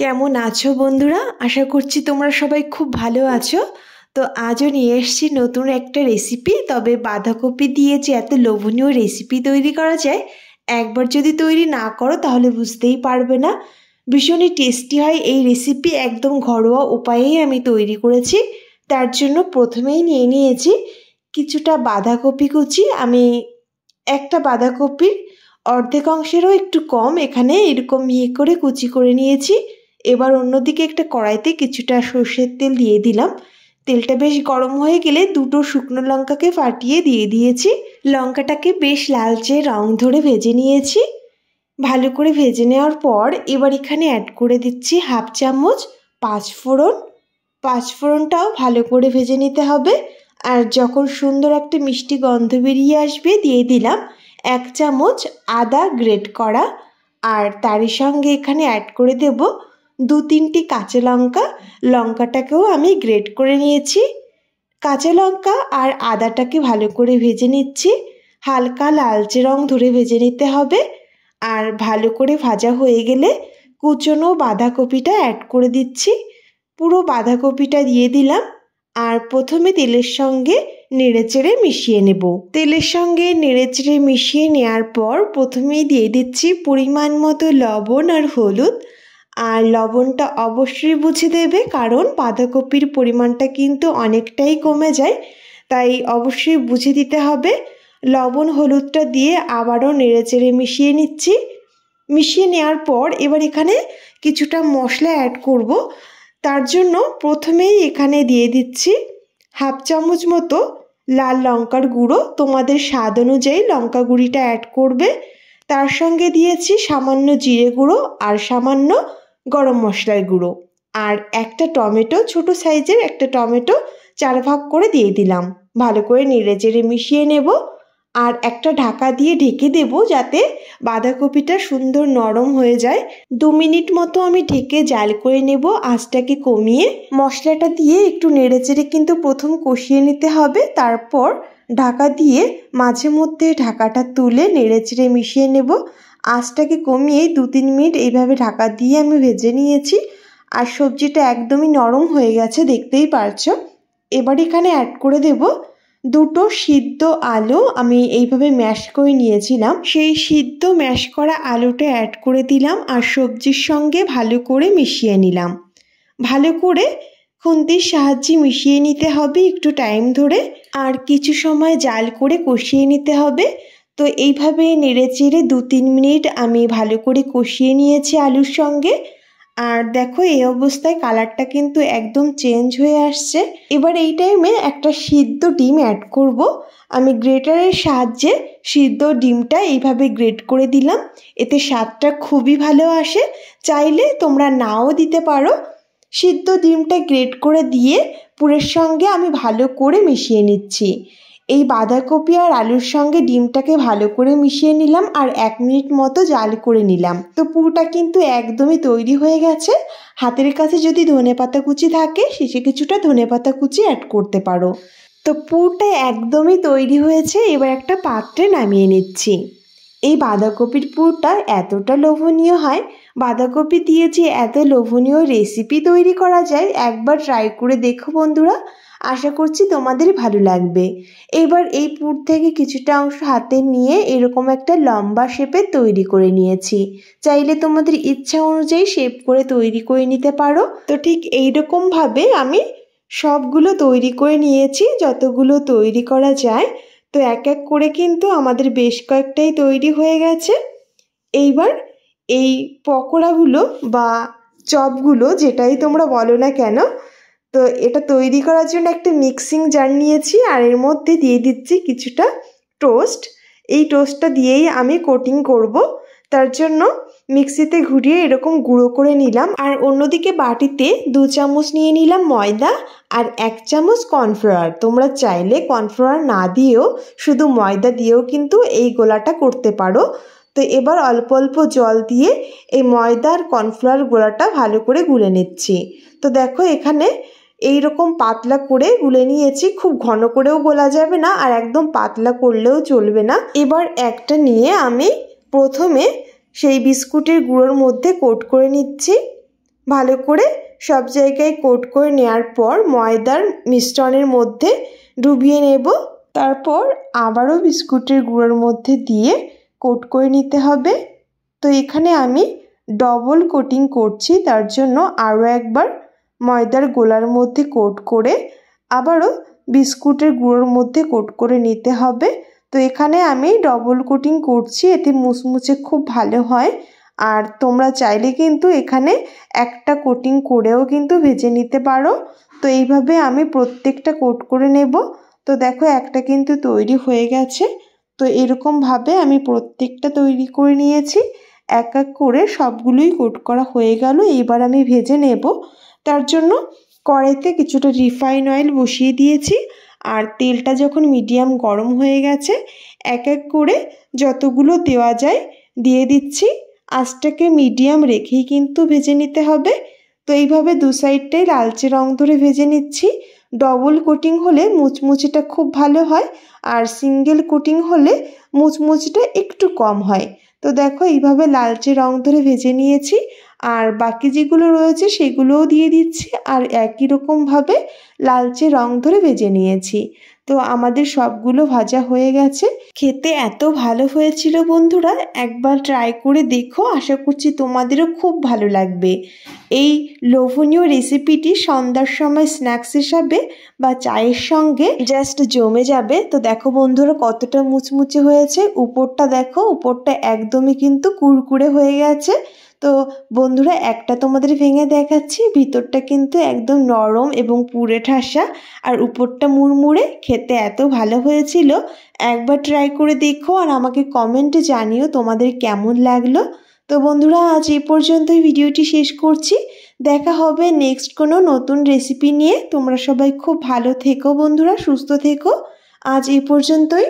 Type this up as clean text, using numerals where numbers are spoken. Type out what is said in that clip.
কেমন আছো বন্ধুরা? আশা করছি তোমরা সবাই খুব ভালো আছো। তো আজও নিয়ে এসেছি নতুন একটা রেসিপি। তবে বাঁধাকপি দিয়ে যে এত লোভনীয় রেসিপি তৈরি করা যায়, একবার যদি তৈরি না করো তাহলে বুঝতেই পারবে না। ভীষণই টেস্টি হয় এই রেসিপি, একদম ঘরোয়া উপায়েই আমি তৈরি করেছি। তার জন্য প্রথমেই নিয়ে নিয়েছি কিছুটা বাঁধাকপি কুচি। আমি একটা বাঁধাকপির অর্ধেক অংশেরও একটু কম এখানে এরকম মিহি করে কুচি করে নিয়েছি। এবার অন্যদিকে একটা কড়াইতে কিছুটা সর্ষের তেল দিয়ে দিলাম। তেলটা বেশ গরম হয়ে গেলে দুটো শুকনো লঙ্কাকে ফাটিয়ে দিয়ে দিয়েছি। লঙ্কাটাকে বেশ লালচে রং ধরে ভেজে নিয়েছি। ভালো করে ভেজে নেওয়ার পর এবার এখানে অ্যাড করে দিচ্ছি হাফ চামচ পাঁচফোড়ন। পাঁচফোড়নটাও ভালো করে ভেজে নিতে হবে। আর যখন সুন্দর একটা মিষ্টি গন্ধ বেরিয়ে আসবে দিয়ে দিলাম 1 চামচ আদা গ্রেট করা। আর তারই সঙ্গে এখানে অ্যাড করে দেব 2-3টি কাঁচা লঙ্কা। লঙ্কাটাকেও আমি গ্রেট করে নিয়েছি। কাঁচা লঙ্কা আর আদাটাকে ভালো করে ভেজে নিচ্ছি। হালকা লালচে রং ধরে ভেজে নিতে হবে। আর ভালো করে ভাজা হয়ে গেলে কুচনো বাঁধাকপিটা অ্যাড করে দিচ্ছি। পুরো বাঁধাকপিটা দিয়ে দিলাম। আর প্রথমে তেলের সঙ্গে নেড়েচেড়ে মিশিয়ে নেব। তেলের সঙ্গে নেড়েচেড়ে মিশিয়ে নেওয়ার পর প্রথমেই দিয়ে দিচ্ছি পরিমাণ মতো লবণ আর হলুদ। আর লবণটা অবশ্যই বুঝে দেবে, কারণ বাঁধাকপির পরিমাণটা কিন্তু অনেকটাই কমে যায়, তাই অবশ্যই বুঝে দিতে হবে। লবণ হলুদটা দিয়ে আবারও নেড়েচেড়ে মিশিয়ে নিচ্ছি। মিশিয়ে নেওয়ার পর এবার এখানে কিছুটা মশলা অ্যাড করব। তার জন্য প্রথমেই এখানে দিয়ে দিচ্ছি হাফ চামচ মতো লাল লঙ্কার গুঁড়ো। তোমাদের স্বাদ অনুযায়ী লঙ্কা গুঁড়িটা অ্যাড করবে। তার সঙ্গে দিয়েছি সামান্য জিরে গুঁড়ো আর সামান্য গরম মশলার গুঁড়ো। আর একটা টমেটো, ছোট সাইজের একটা টমেটো 4 ভাগ করে দিয়ে দিলাম। ভালো করে নেড়েচেড়ে মিশিয়ে নেব। আর একটা ঢাকা দিয়ে ঢেকে দেব যাতে বাঁধাকপিটা সুন্দর নরম হয়ে যায়। 2 মিনিট মতো আমি ঢেকে জাল করে নেব আঁচটাকে কমিয়ে। মশলাটা দিয়ে একটু নেড়েচেড়ে কিন্তু প্রথম কষিয়ে নিতে হবে, তারপর ঢাকা দিয়ে মাঝে মধ্যে ঢাকাটা তুলে নেড়েচেড়ে মিশিয়ে নেব। আঁচটাকে কমিয়ে 2-3 মিনিট এইভাবে ঢাকা দিয়ে আমি ভেজে নিয়েছি। আর সবজিটা একদমই নরম হয়ে গেছে, দেখতেই পারছো। এবার এখানে অ্যাড করে দেব 2টো সিদ্ধ আলু। আমি এইভাবে ম্যাশ করে নিয়েছিলাম, সেই সিদ্ধ ম্যাশ করা আলুটা অ্যাড করে দিলাম আর সবজির সঙ্গে ভালো করে মিশিয়ে নিলাম। ভালো করে খুন্তির সাহায্যে মিশিয়ে নিতে হবে একটু টাইম ধরে। আর কিছু সময় জাল করে কষিয়ে নিতে হবে। তো এইভাবে নেড়েচেড়ে 2-3 মিনিট আমি ভালো করে কষিয়ে নিয়েছি আলুর সঙ্গে। আর দেখো এই অবস্থায় কালারটা কিন্তু একদম চেঞ্জ হয়ে আসছে। এবার এই টাইমে একটা সিদ্ধ ডিম অ্যাড করব। আমি গ্রেটারের সাহায্যে সিদ্ধ ডিমটা এইভাবে গ্রেট করে দিলাম। এতে স্বাদটা খুবই ভালো আসে, চাইলে তোমরা নাও দিতে পারো। সিদ্ধ ডিমটা গ্রেট করে দিয়ে পুরের সঙ্গে আমি ভালো করে মিশিয়ে নিচ্ছি। এই বাঁধাকপি আর আলুর সঙ্গে ডিমটাকে ভালো করে মিশিয়ে নিলাম আর 1 মিনিট মতো জাল করে নিলাম। তো পুরটা কিন্তু একদমই তৈরি হয়ে গেছে। হাতের কাছে যদি ধনেপাতা কুচি থাকে শেষে কিছুটা ধনেপাতা কুচি অ্যাড করতে পারো। তো পুরটা একদমই তৈরি হয়েছে। এবার একটা পাত্রে নামিয়ে নিচ্ছি। এই বাঁধাকপির পুরটা এতটা লোভনীয় হয়, বাঁধাকপি দিয়ে যে এত লোভনীয় রেসিপি তৈরি করা যায়, একবার ট্রাই করে দেখো বন্ধুরা। আশা করছি তোমাদের ভালো লাগবে। এবার এই পুর থেকে কিছুটা অংশ হাতে নিয়ে এরকম একটা লম্বা শেপে তৈরি করে নিয়েছি। চাইলে তোমাদের ইচ্ছা অনুযায়ী শেপ করে তৈরি করে নিতে পারো। তো ঠিক এইরকম ভাবে আমি সবগুলো তৈরি করে নিয়েছি, যতগুলো তৈরি করা যায়। তো এক এক করে কিন্তু আমাদের বেশ কয়েকটাই তৈরি হয়ে গেছে। এইবার এই পকোড়াগুলো বা চপগুলো, যেটাই তোমরা বলো না কেন, তো এটা তৈরি করার জন্য একটা মিক্সিং জার নিয়েছি আর এর মধ্যে দিয়ে দিচ্ছি কিছুটা টোস্ট। এই টোস্টটা দিয়েই আমি কোটিং করব। তার জন্য মিক্সিতে ঘুরিয়ে এরকম গুঁড়ো করে নিলাম। আর অন্যদিকে বাটিতে 2 চামচ নিয়ে নিলাম ময়দা আর 1 চামচ কর্নফ্লাওয়ার। তোমরা চাইলে কর্নফ্লাওয়ার না দিয়েও শুধু ময়দা দিয়েও কিন্তু এই গোলাটা করতে পারো। তো এবার অল্প অল্প জল দিয়ে এই ময়দা আর কর্নফ্লাওয়ার গোলাটা ভালো করে গুলে নিচ্ছি। তো দেখো এখানে এইরকম পাতলা করে গুলে নিয়েছি। খুব ঘন করেও গোলা যাবে না আর একদম পাতলা করলেও চলবে না। এবার একটা নিয়ে আমি প্রথমে সেই বিস্কুটের গুঁড়োর মধ্যে কোট করে নিচ্ছি। ভালো করে সব জায়গায় কোট করে নেওয়ার পর ময়দার মিশ্রণের মধ্যে ডুবিয়ে নেব। তারপর আবারও বিস্কুটের গুঁড়োর মধ্যে দিয়ে কোট করে নিতে হবে। তো এখানে আমি ডবল কোটিং করছি, তার জন্য আরও একবার ময়দার গোলার মধ্যে কোট করে আবারও বিস্কুটের গুঁড়োর মধ্যে কোট করে নিতে হবে। তো এখানে আমি ডবল কোটিং করছি, এতে মুচমুচে খুব ভালো হয়। আর তোমরা চাইলে কিন্তু এখানে একটা কোটিং করেও কিন্তু ভেজে নিতে পারো। তো এইভাবে আমি প্রত্যেকটা কোট করে নেব। তো দেখো একটা কিন্তু তৈরি হয়ে গেছে। তো এরকমভাবে আমি প্রত্যেকটা তৈরি করে নিয়েছি। এক এক করে সবগুলোই কোট করা হয়ে গেল। এবার আমি ভেজে নেব। তার জন্য কড়াইতে কিছুটা রিফাইন অয়েল বসিয়ে দিয়েছি। আর তেলটা যখন মিডিয়াম গরম হয়ে গেছে এক এক করে যতগুলো দেওয়া যায় দিয়ে দিচ্ছি। আঁচটাকে মিডিয়াম রেখেই কিন্তু ভেজে নিতে হবে। তো এইভাবে দু সাইডটাই লালচে রং ধরে ভেজে নিচ্ছি। ডবল কোটিং হলে মুচমুচিটা খুব ভালো হয়, আর সিঙ্গেল কোটিং হলে মুচমুচিটা একটু কম হয়। তো দেখো এইভাবে লালচে রং ধরে ভেজে নিয়েছি। আর বাকি যেগুলো রয়েছে সেগুলোও দিয়ে দিচ্ছি, আর একই রকমভাবে লালচে রং ধরে ভেজে নিয়েছি। তো আমাদের সবগুলো ভাজা হয়ে গেছে। খেতে এত ভালো হয়েছিল বন্ধুরা, একবার ট্রাই করে দেখো, আশা করছি তোমাদেরও খুব ভালো লাগবে। এই লোভনীয় রেসিপিটি সন্ধ্যার সময় স্ন্যাক্স হিসাবে বা চায়ের সঙ্গে জাস্ট জমে যাবে। তো দেখো বন্ধুরা কতটা মুচমুচে হয়েছে, উপরটা দেখো, উপরটা একদমই কিন্তু কুরকুরে হয়ে গেছে। তো বন্ধুরা একটা তোমাদের ভেঙে দেখাচ্ছি, ভিতরটা কিন্তু একদম নরম এবং পুরে ঠাসা, আর উপরটা মুড়মুড়ে, খেতে এত ভালো হয়েছিল। একবার ট্রাই করে দেখো আর আমাকে কমেন্টে জানিও তোমাদের কেমন লাগলো। তো বন্ধুরা আজ এই পর্যন্তই ভিডিওটি শেষ করছি। দেখা হবে নেক্সট কোনো নতুন রেসিপি নিয়ে। তোমরা সবাই খুব ভালো থেকো বন্ধুরা, সুস্থ থেকো। আজ এই পর্যন্তই।